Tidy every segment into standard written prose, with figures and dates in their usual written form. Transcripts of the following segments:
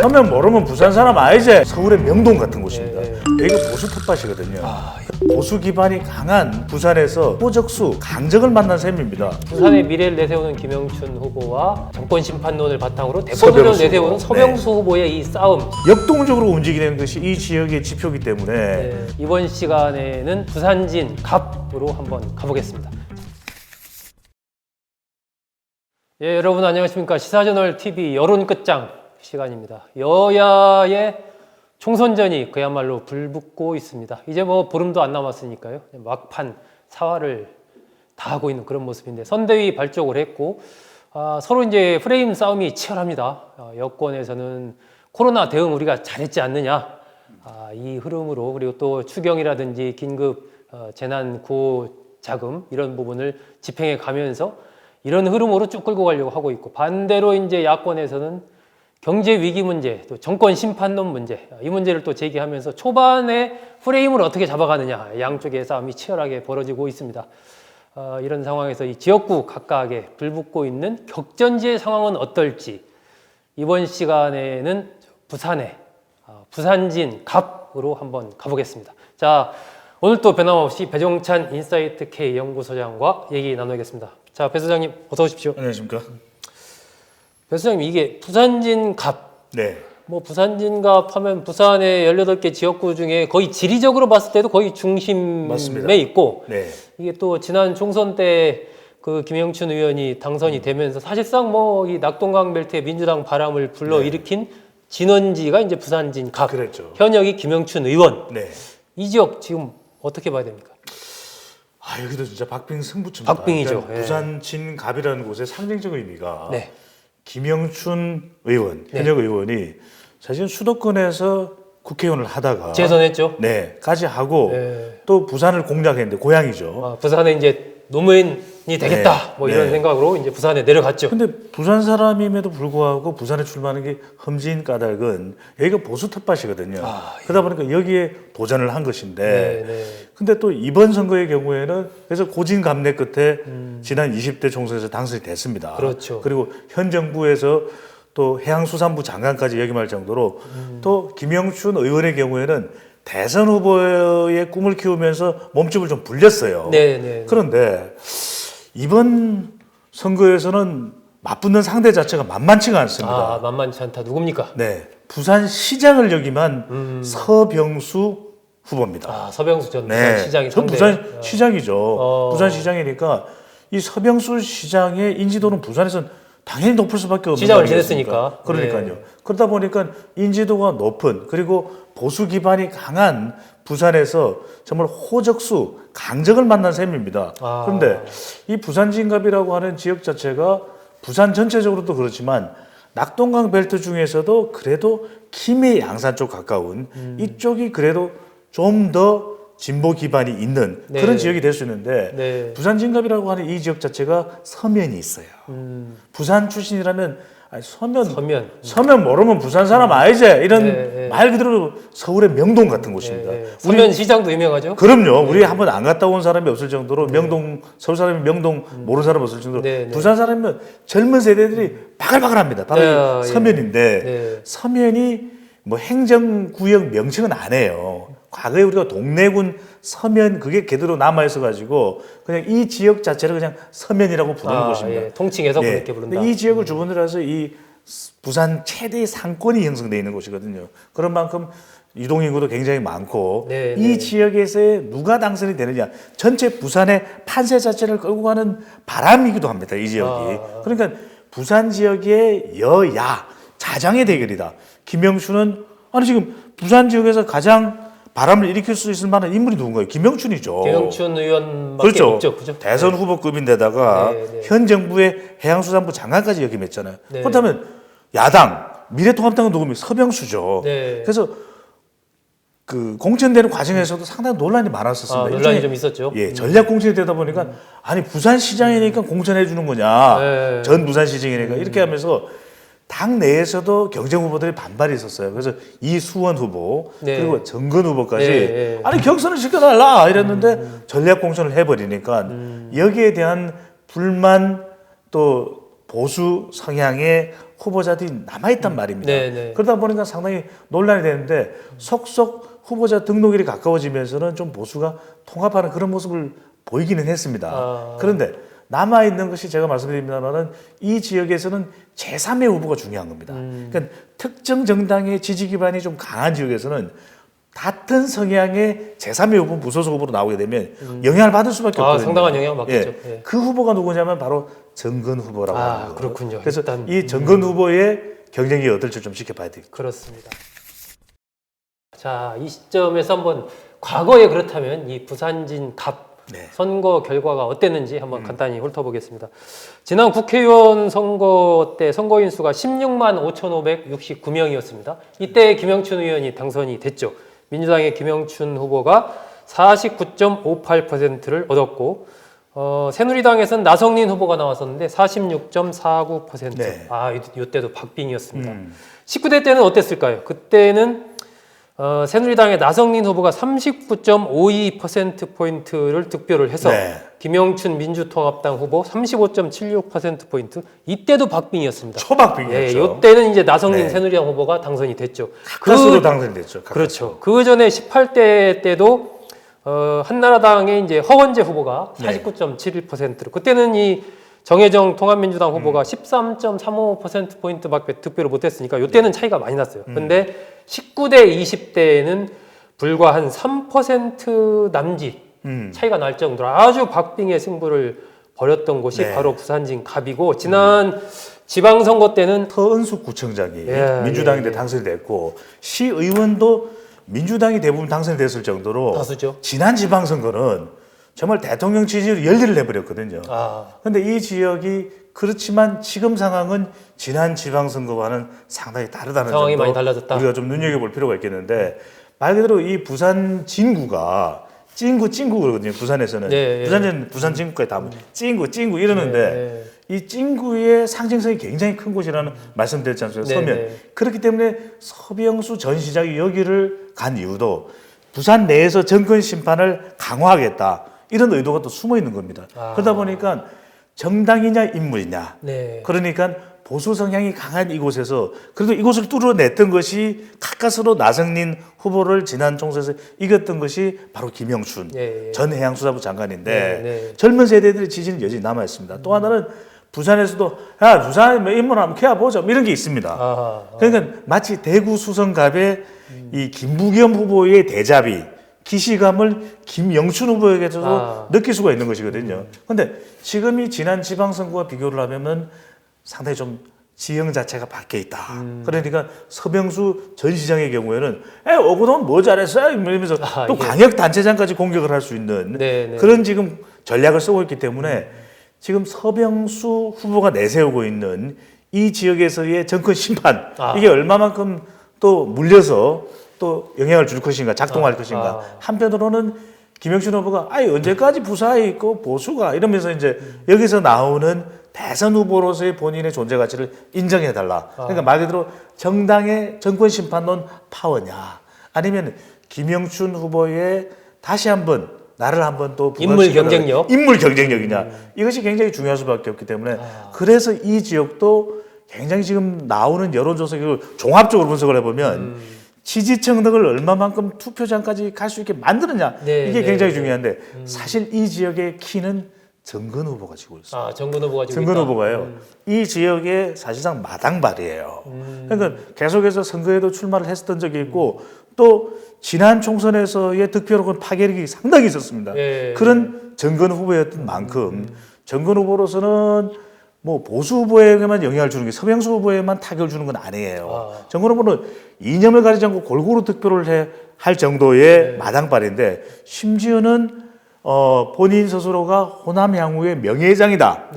서면 모르면 부산 사람 아니지? 서울의 명동 같은 곳입니다. 여기가 보수 텃밭이거든요. 보수 기반이 강한 부산에서 호적수, 강적을 만난 셈입니다. 부산의 미래를 내세우는 김영춘 후보와 정권 심판론을 바탕으로 대권을 서병수. 내세우는 서병수 후보의 이 싸움. 역동적으로 움직이는 것이 이 지역의 지표이기 때문에 이번 시간에는 부산진 갑으로 한번 가보겠습니다. 예, 여러분 안녕하십니까. 시사저널 TV 여론 끝장 시간입니다. 여야의 총선전이 그야말로 불붙고 있습니다. 이제 뭐 보름도 안 남았으니까요. 막판 사활을 다 하고 있는 그런 모습인데 선대위 발족을 했고 서로 이제 프레임 싸움이 치열합니다. 여권에서는 코로나 대응 우리가 잘했지 않느냐 이 흐름으로 그리고 또 추경이라든지 긴급 재난 구호 자금 이런 부분을 집행해 가면서 이런 흐름으로 쭉 끌고 가려고 하고 있고 반대로 이제 야권에서는 경제 위기 문제, 또 정권 심판론 문제, 이 문제를 또 제기하면서 초반에 프레임을 어떻게 잡아가느냐 양쪽의 싸움이 치열하게 벌어지고 있습니다. 이런 상황에서 이 지역구 각각에 불붙고 있는 격전지의 상황은 어떨지 이번 시간에는 부산에 부산진 갑으로 한번 가보겠습니다. 자, 오늘 또 변함없이 배종찬 인사이트 K 연구소장과 얘기 나누겠습니다. 자, 배 소장님 어서 오십시오. 안녕하십니까? 배 소장님 이게 부산진 갑. 네. 뭐 부산진 갑 하면 부산의 18개 지역구 중에 거의 지리적으로 봤을 때도 거의 중심에 맞습니다. 있고 네. 이게 또 지난 총선 때 그 김영춘 의원이 당선이 되면서 사실상 뭐 이 낙동강 벨트에 민주당 바람을 불러일으킨 진원지가 이제 부산진 갑. 그랬죠. 현역이 김영춘 의원. 네. 이 지역 지금 어떻게 봐야 됩니까? 여기도 진짜 박빙 승부처입니다. 박빙이죠. 그러니까 부산 진갑이라는 곳의 상징적 의미가 네. 김영춘 의원, 현역 의원이 사실 수도권에서 국회의원을 하다가 재선했죠. 네, 까지 하고 네. 또 부산을 공략했는데 고향이죠. 부산에 이제 노무현이 되겠다 뭐 이런 생각으로 이제 부산에 내려갔죠. 근데 부산 사람임에도 불구하고 부산에 출마하는 게 험지인 까닭은 여기가 보수 텃밭이거든요. 그러다 보니까 여기에 도전을 한 것인데 근데 또 이번 선거의 경우에는 그래서 고진감래 끝에 지난 20대 총선에서 당선이 됐습니다. 그렇죠. 그리고 현 정부에서 또 해양수산부 장관까지 역임할 정도로 또 김영춘 의원의 경우에는 대선 후보의 꿈을 키우면서 몸집을 좀 불렸어요. 그런데 이번 선거에서는 맞붙는 상대 자체가 만만치가 않습니다. 만만치 않다. 누굽니까? 네, 부산시장을 역임한 서병수 후보입니다. 서병수 전 부산시장이 전 부산시장이죠. 부산시장이니까 이 서병수 시장의 인지도는 부산에서는 당연히 높을 수밖에 없는 시장을 지냈으니까. 그러니까요. 그러다 보니까 인지도가 높은 그리고 보수 기반이 강한 부산에서 정말 호적수, 강적을 만난 셈입니다. 그런데 이 부산진갑이라고 하는 지역 자체가 부산 전체적으로도 그렇지만 낙동강 벨트 중에서도 그래도 김해 양산 쪽 가까운 이쪽이 그래도 좀 더 진보 기반이 있는 그런 지역이 될 수 있는데 부산진갑이라고 하는 이 지역 자체가 서면이 있어요. 부산 출신이라면 서면 모르면 부산 사람 아니지? 이런 말 그대로 서울의 명동 같은 곳입니다. 서면 시장도 유명하죠? 그럼요. 우리 한번 안 갔다 온 사람이 없을 정도로 명동, 서울 사람이 명동 모르는 사람 없을 정도로 부산 사람이면 젊은 세대들이 바글바글합니다. 바로 서면인데 서면이 뭐 행정구역 명칭은 안 해요. 과거에 우리가 동래군 서면 그게 그대로 남아 있어가지고 그냥 이 지역 자체를 그냥 서면이라고 부르는 곳입니다. 통칭해서 그렇게 부른다. 이 지역을 주변으로 해서 이 부산 최대의 상권이 형성되어 있는 곳이거든요. 그런 만큼 유동인구도 굉장히 많고 이 지역에서 누가 당선이 되느냐 전체 부산의 판세 자체를 끌고 가는 바람이기도 합니다. 이 지역이. 그러니까 부산 지역의 여야 자장의 대결이다. 김영춘은 지금 부산 지역에서 가장 바람을 일으킬 수 있을 만한 인물이 누군가요? 김영춘이죠. 김영춘 의원밖에 없죠. 그죠? 대선 후보급인데다가 현 정부의 해양수산부 장관까지 역임했잖아요. 그렇다면 야당 미래통합당은 누굽니까? 서병수죠. 그래서 그 공천되는 과정에서도 상당히 논란이 많았었습니다. 논란이 좀 있었죠. 전략 공천이 되다 보니까 부산시장이니까 공천해 주는 거냐? 전 부산시장이니까 이렇게 하면서 당 내에서도 경쟁 후보들이 반발이 있었어요. 그래서 이수원 후보 그리고 정건 후보까지 경선을 시켜달라 이랬는데 전략 공천을 해버리니까 여기에 대한 불만 또 보수 성향의 후보자들이 남아있단 말입니다. 네, 네. 그러다 보니까 상당히 논란이 되는데 속속 후보자 등록일이 가까워지면서는 좀 보수가 통합하는 그런 모습을 보이기는 했습니다. 그런데 남아있는 것이 제가 말씀드립니다만은 이 지역에서는 제3의 후보가 중요한 겁니다. 그러니까 특정 정당의 지지 기반이 좀 강한 지역에서는 같은 성향의 제3의 후보 무소속 후보로 나오게 되면 영향을 받을 수밖에 없거든요. 상당한 영향을 받겠죠. 예. 예. 그 후보가 누구냐면 바로 정건 후보라고 하는 거예요. 그렇군요. 그래서 일단, 이 정건 후보의 경쟁이 어떨지 좀 지켜봐야 되겠죠. 그렇습니다. 자, 이 시점에서 한번 과거에 그렇다면 이 부산진 갑 네. 선거 결과가 어땠는지 한번 간단히 훑어보겠습니다. 지난 국회의원 선거 때 선거인 수가 16만 5,569명이었습니다. 이때 김영춘 의원이 당선이 됐죠. 민주당의 김영춘 후보가 49.58%를 얻었고 새누리당에서는 나성린 후보가 나왔었는데 46.49%. 네. 이때도 박빙이었습니다. 19대 때는 어땠을까요? 그때는 새누리당의 나성린 후보가 39.52%포인트를 득표를 해서 네. 김영춘 민주통합당 후보 35.76%포인트 이때도 박빙이었습니다. 초박빙이었죠. 이때는 이제 나성린 네. 새누리당 후보가 당선이 됐죠. 가수로 당선됐죠. 그렇죠. 그 전에 18대 때도 한나라당의 이제 허원재 후보가 49.71%로 그때는 이 정혜정 통합민주당 후보가 13.35%포인트밖에 득표를 못했으니까 이때는 차이가 많이 났어요. 근데 19대, 20대에는 불과 한 3% 남짓 차이가 날 정도로 아주 박빙의 승부를 벌였던 곳이 네. 바로 부산진 갑이고 지난 지방선거 때는 서은숙 구청장이 민주당인데 당선이 됐고 시의원도 민주당이 대부분 당선이 됐을 정도로 다수죠. 지난 지방선거는 정말 대통령 지지율 열일을 해버렸거든요. 그런데 이 지역이 그렇지만 지금 상황은 지난 지방선거와는 상당히 다르다는 상황이 점도 많이 달라졌다. 우리가 좀 눈여겨볼 필요가 있겠는데 말 그대로 이 부산 진구가 찐구 그러거든요. 부산에서는 네, 부산 진구까지 다 찐구 이러는데 이 찐구의 상징성이 굉장히 큰 곳이라는 말씀드렸지 않습니까? 서면. 그렇기 때문에 서병수 전 시장이 여기를 간 이유도 부산 내에서 정권 심판을 강화하겠다. 이런 의도가 또 숨어 있는 겁니다. 그러다 보니까 정당이냐 인물이냐. 그러니까 보수 성향이 강한 이곳에서 그래도 이곳을 뚫어냈던 것이 가까스로 나성린 후보를 지난 총선에서 이겼던 것이 바로 김영춘 전 해양수사부 장관인데 젊은 세대들의 지지는 여전히 남아 있습니다. 또 하나는 부산에서도 야 부산에 인물 한번 캐보자 이런 게 있습니다. 그러니까 마치 대구 수성갑의 이 김부겸 후보의 대자비 기시감을 김영춘 후보에게서도 느낄 수가 있는 것이거든요. 그런데 지금이 지난 지방선거와 비교를 하면은 상당히 좀 지형 자체가 바뀌어 있다. 그러니까 서병수 전 시장의 경우에는 오고돈 뭐 잘했어요? 이러면서 또 광역 단체장까지 공격을 할 수 있는 그런 지금 전략을 쓰고 있기 때문에 지금 서병수 후보가 내세우고 있는 이 지역에서의 정권 심판 이게 얼마만큼 또 물려서 또 영향을 줄 것인가 작동할 것인가 한편으로는 김영춘 후보가 언제까지 부사에 있고 보수가 이러면서 이제 여기서 나오는 대선 후보로서의 본인의 존재 가치를 인정해달라. 그러니까 말 그대로 정당의 정권 심판론 파워냐 아니면 김영춘 후보의 다시 한번 나를 한번 또 인물 경쟁력이냐 이것이 굉장히 중요할 수밖에 없기 때문에 그래서 이 지역도 굉장히 지금 나오는 여론조사 종합적으로 분석을 해보면 지지층 등을 얼마만큼 투표장까지 갈 수 있게 만드느냐 이게 굉장히 중요한데 사실 이 지역의 키는 정건 후보가 지고 있어요. 정건 후보가 지고 정건 있다. 후보가요. 이 지역의 사실상 마당발이에요. 그러니까 계속해서 선거에도 출마를 했었던 적이 있고 또 지난 총선에서의 득표력은 파괴력이 상당히 있었습니다. 그런 정건 후보였던 만큼 정건 후보로서는 뭐 보수 후보에게만 영향을 주는 게 서병수 후보에만 타격을 주는 건 아니에요. 정건 후보는 이념을 가리지 않고 골고루 득표를 할 정도의 마당발인데 심지어는 본인 스스로가 호남 향후의 명예회장이다.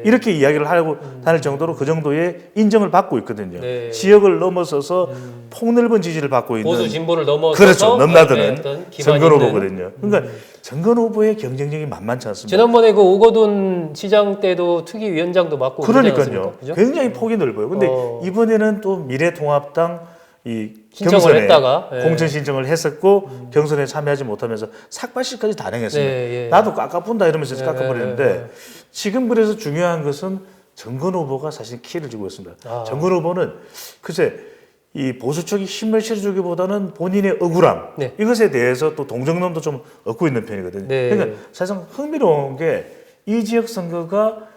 이렇게 이야기를 하고 다닐 정도로 그 정도의 인정을 받고 있거든요. 지역을 넘어서서 폭넓은 지지를 받고 있는 보수 진보를 넘어서서 그렇죠. 넘나드는 정건 있는. 후보거든요. 그러니까 정건 후보의 경쟁력이 만만치 않습니다. 지난번에 그 오거돈 시장 때도 특위위원장도 맡고 그러니까요. 그죠? 굉장히 폭이 넓어요. 근데 이번에는 또 미래통합당 이 신청을 경선에 했다가 공천 신청을 했었고 경선에 참여하지 못하면서 삭발시까지 단행했습니다. 나도 깎아푼다 이러면서 깎아버리는데 지금 그래서 중요한 것은 정건 후보가 사실 키를 쥐고 있습니다. 아. 정건 후보는 글쎄 이 보수 쪽이 힘을 실어주기보다는 본인의 억울함 네. 이것에 대해서 또 동정론도 좀 얻고 있는 편이거든요. 네. 그러니까 사실상 흥미로운 게 이 지역 선거가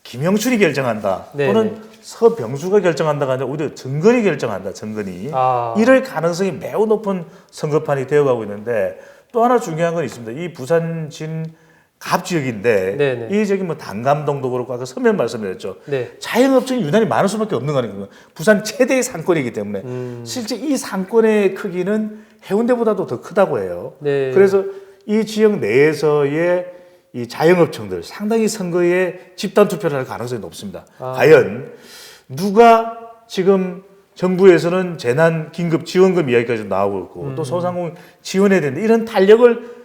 김영춘이 결정한다 네, 또는 네. 서병수가 결정한다가 아니라 오히려 정건이 결정한다. 정건이 아. 이럴 가능성이 매우 높은 선거판이 되어가고 있는데 또 하나 중요한 건 있습니다. 이 부산 진갑 지역인데 네, 네. 이 지역이 뭐 단감동도 그렇고 아까 서면 말씀드렸죠. 네. 자영업자이 유난히 많을 수밖에 없는 거아니에요. 부산 최대의 상권이기 때문에 실제 이 상권의 크기는 해운대보다도 더 크다고 해요. 네. 그래서 이 지역 내에서의 이 자영업청들 상당히 선거에 집단 투표를 할 가능성이 높습니다. 아. 과연 누가 지금 정부에서는 재난 긴급 지원금 이야기까지 나오고 있고 또 소상공인 지원해야 되는데 이런 탄력을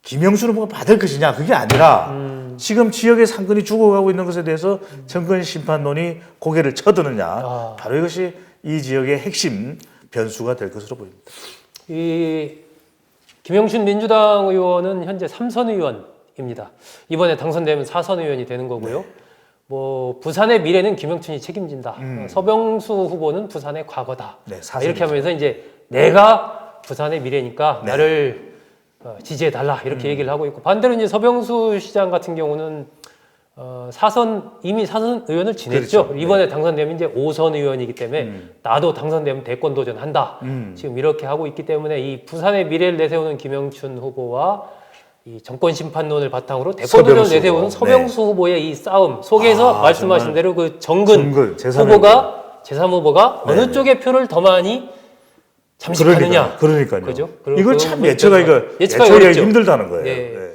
김영춘 후보가 받을 것이냐 그게 아니라 지금 지역의 상권이 죽어가고 있는 것에 대해서 정권 심판론이 고개를 쳐드느냐 아. 바로 이것이 이 지역의 핵심 변수가 될 것으로 보입니다. 이 김영춘 민주당 의원은 현재 3선 의원입니다. 이번에 당선되면 4선 의원이 되는 거고요. 네. 뭐 부산의 미래는 김영춘이 책임진다. 서병수 후보는 부산의 과거다. 네, 이렇게 하면서 이제 내가 부산의 미래니까 네. 나를 지지해 달라 이렇게 얘기를 하고 있고 반대로 이제 서병수 시장 같은 경우는 이미 4선 의원을 지냈죠. 그렇죠. 이번에 당선되면 이제 5선 의원이기 때문에 나도 당선되면 대권 도전한다. 지금 이렇게 하고 있기 때문에 이 부산의 미래를 내세우는 김영춘 후보와 이 정권 심판론을 바탕으로 대권 도전을 서병수 내세우는 후보. 서병수 후보의 이 싸움 속에서 말씀하신 정말 대로 그 정근 제3 후보가 제3후보가 네, 어느 쪽의 표를 더 많이 잠식하느냐. 그러니까요. 그죠? 이걸 참 예측하기가 예측하기가 어렵죠. 힘들다는 거예요. 네. 네.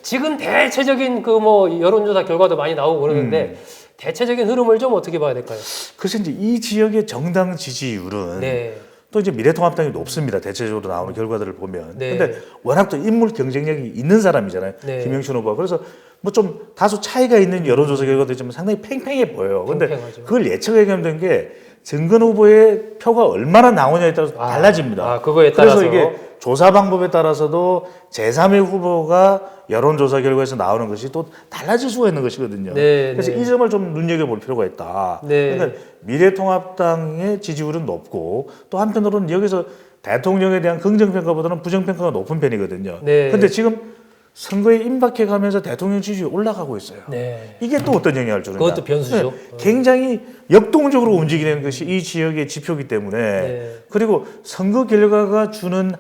지금 대체적인 그 뭐 여론조사 결과도 많이 나오고 그러는데 대체적인 흐름을 좀 어떻게 봐야 될까요? 그래서 이제 이 지역의 정당 지지율은 네. 또 이제 미래통합당이 높습니다. 대체적으로 나오는 결과들을 보면. 네. 근데 워낙 또 인물 경쟁력이 있는 사람이잖아요. 네. 김영춘 후보가. 그래서 뭐 좀 다소 차이가 있는 여론조사 결과도 있지만 상당히 팽팽해 보여요. 근데 팽팽하죠. 그걸 예측하기 힘든 게 정건 후보의 표가 얼마나 나오냐에 따라서 달라집니다. 그거에 그래서 따라서 이게 조사 방법에 따라서도 제3의 후보가 여론조사 결과에서 나오는 것이 또 달라질 수가 있는 것이거든요. 네, 그래서 네. 이 점을 좀 눈여겨볼 필요가 있다. 네. 그러니까 미래통합당의 지지율은 높고 또 한편으로는 여기서 대통령에 대한 긍정평가보다는 부정평가가 높은 편이거든요. 네. 근데 지금 선거에 임박해 가면서 대통령 지지율이 올라가고 있어요. 네. 이게 또 어떤 영향을 주느냐. 그것도 변수죠. 굉장히 역동적으로 움직이는 것이 이 지역의 지표이기 때문에 네. 그리고 선거 결과가 주는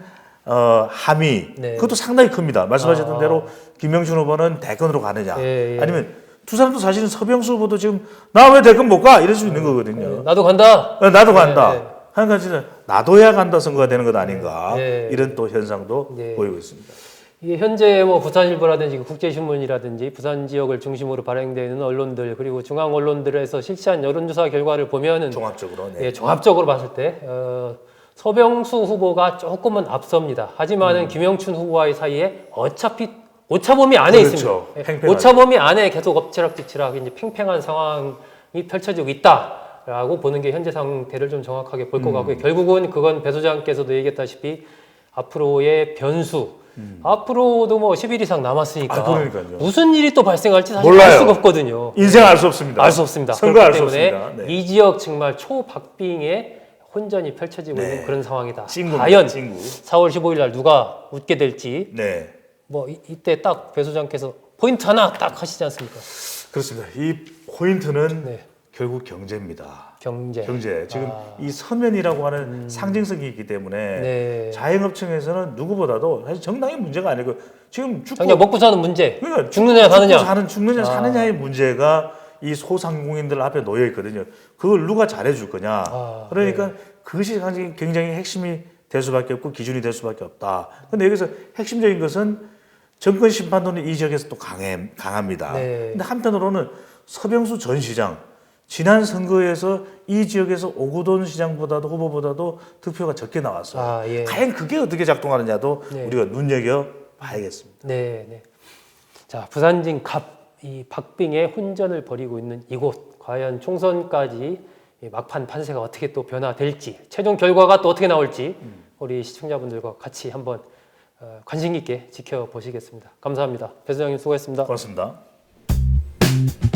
함의 네. 그것도 상당히 큽니다. 말씀하셨던 대로 김영춘 후보는 대권으로 가느냐 예, 예. 아니면 두 사람도 사실은 서병수 후보도 지금 나 왜 대권 못 가? 이럴 수 있는 거거든요. 나도 간다. 나도 간다. 네. 한 가지는 놔둬야 간다 선거가 되는 것 아닌가 네. 이런 또 현상도 네. 보이고 있습니다. 이게 현재 뭐 부산일보라든지 국제신문이라든지 부산 지역을 중심으로 발행되는 언론들 그리고 중앙 언론들에서 실시한 여론조사 결과를 보면은 종합적으로. 네. 예, 종합적으로 봤을 때 서병수 후보가 조금은 앞섭니다. 하지만은 김영춘 후보와의 사이에 어차피 오차범위 안에 그렇죠. 있습니다. 예, 팽팽하죠. 오차범위 안에 계속 엎치락뒤치락 이제 팽팽한 상황이 펼쳐지고 있다라고 보는 게 현재 상태를 좀 정확하게 볼 것 같고요. 결국은 그건 배 소장께서도 얘기했다시피 앞으로의 변수. 앞으로도 뭐 10일 이상 남았으니까 그러니까요. 무슨 일이 또 발생할지 사실 몰라요. 알 수가 없거든요. 인생 알 수 없습니다. 알 수 없습니다. 선거 알 그렇기 수 때문에 없습니다. 네. 이 지역 정말 초박빙의 혼전이 펼쳐지고 네. 있는 그런 상황이다. 친구입니다, 과연 친구. 4월 15일 날 누가 웃게 될지 네. 뭐 이때 딱 배 소장께서 포인트 하나 딱 하시지 않습니까? 그렇습니다. 이 포인트는 네. 결국 경제입니다. 경제. 지금 이 서면이라고 하는 상징성이 있기 때문에 네. 자영업층에서는 누구보다도 사실 정당의 문제가 아니고 지금 그냥 먹고 사는 문제. 그러니까 죽느냐 사느냐. 죽느냐 사느냐의 문제가 이 소상공인들 앞에 놓여 있거든요. 그걸 누가 잘해줄 거냐. 그러니까 그것이 굉장히 핵심이 될 수밖에 없고 기준이 될 수밖에 없다. 근데 여기서 핵심적인 것은 정권 심판론이 이 지역에서 또 강합니다. 네. 근데 한편으로는 서병수 전 시장 지난 선거에서 이 지역에서 오구돈 시장보다도 후보보다도 득표가 적게 나왔어요. 예. 과연 그게 어떻게 작동하느냐도 네. 우리가 눈여겨 봐야겠습니다. 네, 네. 자, 부산진 이 박빙의 혼전을 벌이고 있는 이곳 과연 총선까지 이 막판 판세가 어떻게 또 변화될지 최종 결과가 또 어떻게 나올지 우리 시청자분들과 같이 한번 관심 있게 지켜보시겠습니다. 감사합니다. 배 소장님 수고했습니다. 고맙습니다. 네.